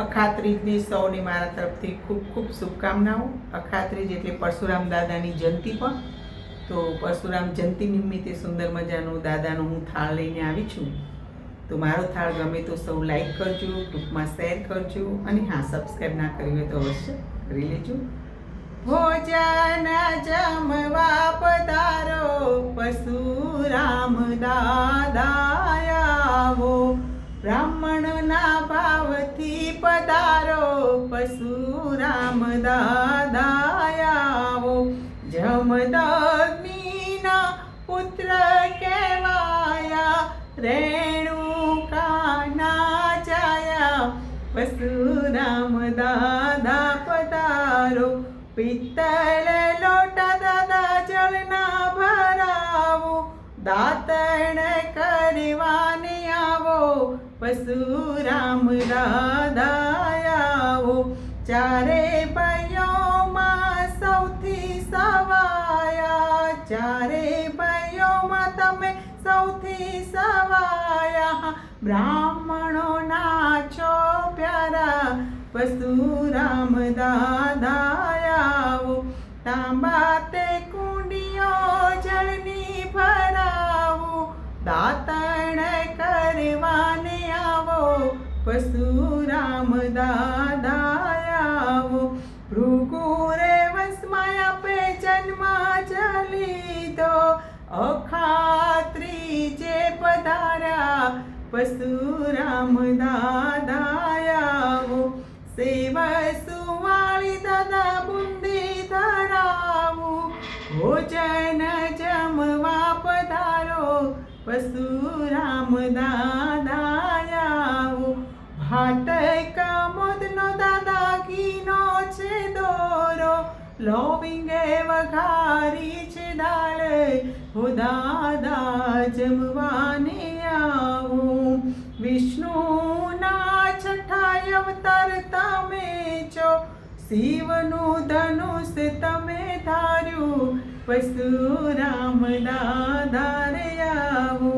અખાત્રીજની સૌને મારા તરફથી ખૂબ ખૂબ શુભકામનાઓ। અખાત્રીજ એટલે પરશુરામ દાદાની જયંતિ પણ। તો પરશુરામ જયંતિ નિમિત્તે સુંદર મજાનો દાદાનો હું થાળ લઈને આવી છું। તો મારો થાળ ગમે તો સૌ લાઈક કરજો, ટૂંકમાં શેર કરજો, અને હા, સબસ્ક્રાઈબ ના કરી હોય તો અવશ્ય કરી લેજો। ભોજન જમવા પધારો પરશુરામ દાદા આવો, બ્રાહ્મણના ભાવથી પધારો પરશુરામ દાદા આવો। જમદગ્નિના પુત્ર કહેવાયા, રેણુકાના જાયા પરશુરામ દાદા પધારો। પિત્તળ લોટા દાદા જળના ભરાવો, દાતણ કરવાને આવો પરશુરામ દાદા આવો। ચારે ભાઈઓમાં સૌથી સવાયા, ચારે ભાઈઓમાં તમે સૌથી સવાયા, બ્રાહ્મણોના છો પ્યારા પરશુરામ દાદા આવો। તાંબા તે કુંડીઓ જળની ભરાવો, દાતણ કરવાને આવો પરશુરામ દાદા આવો। ભૃગુરે વસમાં આપે જન્મ લીધો, અખાત્રીજે પધાર્યા પરશુરામ દાદા આવો। સેવ સુવાળી દાદા બુંદી ધરાવો, ભોજન જમવા પધારો પરશુરામ દાદા આવો। ભાટ કમોદનો દાદા ઘીનો છે દોરો, લોવિંગે વઘારી છે દાળ, હો દાદા જમવાને આવો। વિષ્ણુના છઠ્ઠા અવતાર તમે છો, શિવનું ધનુષ તમે ધાર્યું પરશુરામ દાદા રે આવો।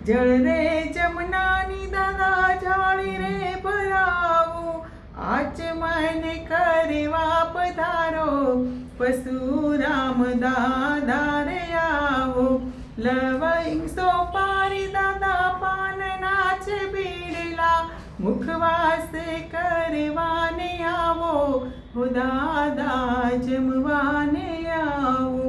જળ રે જમનાની દાદા જાળી રે ભરાવો, આચમન કરવા પધારો પરશુરામ દાદા રે આવો। લવંગ સોપારી દાદા પાનના છે બીડલા, મુખવાસ કરવાને આવો હો દાદા જમવાને આવો।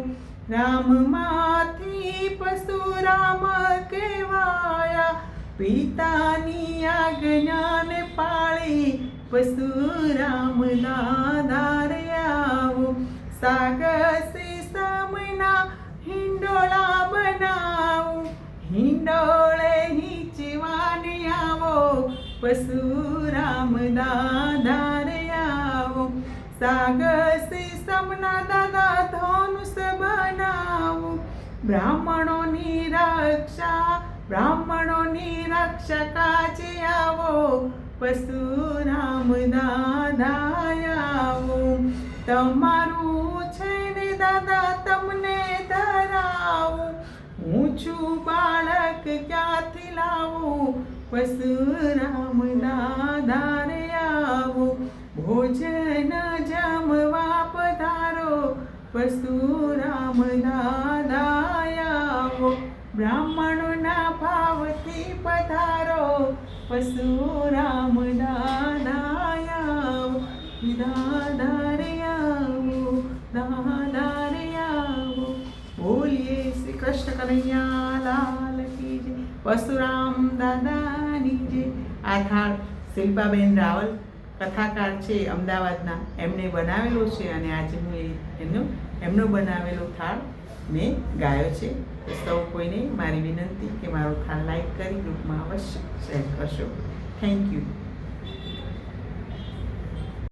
રામમાંથી પરશુરામ કહેવાયા, પિતાની આજ્ઞાને પાળી પરશુરામ દાદા રે આવો। સાગસી સમના હિંડોળા બનાવું, હિંડોળે હિંચવાને આવો પરશુરામ દાદા રે આવો। સાગસી સમના દાદા ધનુષ બનાવું, બ્રાહ્મણોની રક્ષા કાજે આવો પરશુરામ દાદા આવો। તમારું છે ને દાદા તમને ધરાવું, હું છું બાળક ક્યાંથી લાવું પરશુરામ દાદા રે આવો। ભોજન જમવા પધારો પરશુરામ દાદા આવો, બ્રાહ્મણોના ભાવથી પધારો પરશુરામ દાદા આવો। દાદા રે આવો, દાદા રે આવો। બોલીએ શ્રી કૃષ્ણ કનૈયા લાલ કી જય, પરશુરામ દાદાની જય। આ થાળ શિલ્પાબેન રાવલ કથાકાર છે અમદાવાદના, એમને બનાવેલો છે, અને આજે હું એમનો બનાવેલો થાળ મેં ગાયો છે। તો સૌ કોઈને મારી વિનંતી કે મારો થાળ લાઈક કરી ગ્રુપમાં અવશ્ય શેર કરશો। Thank you.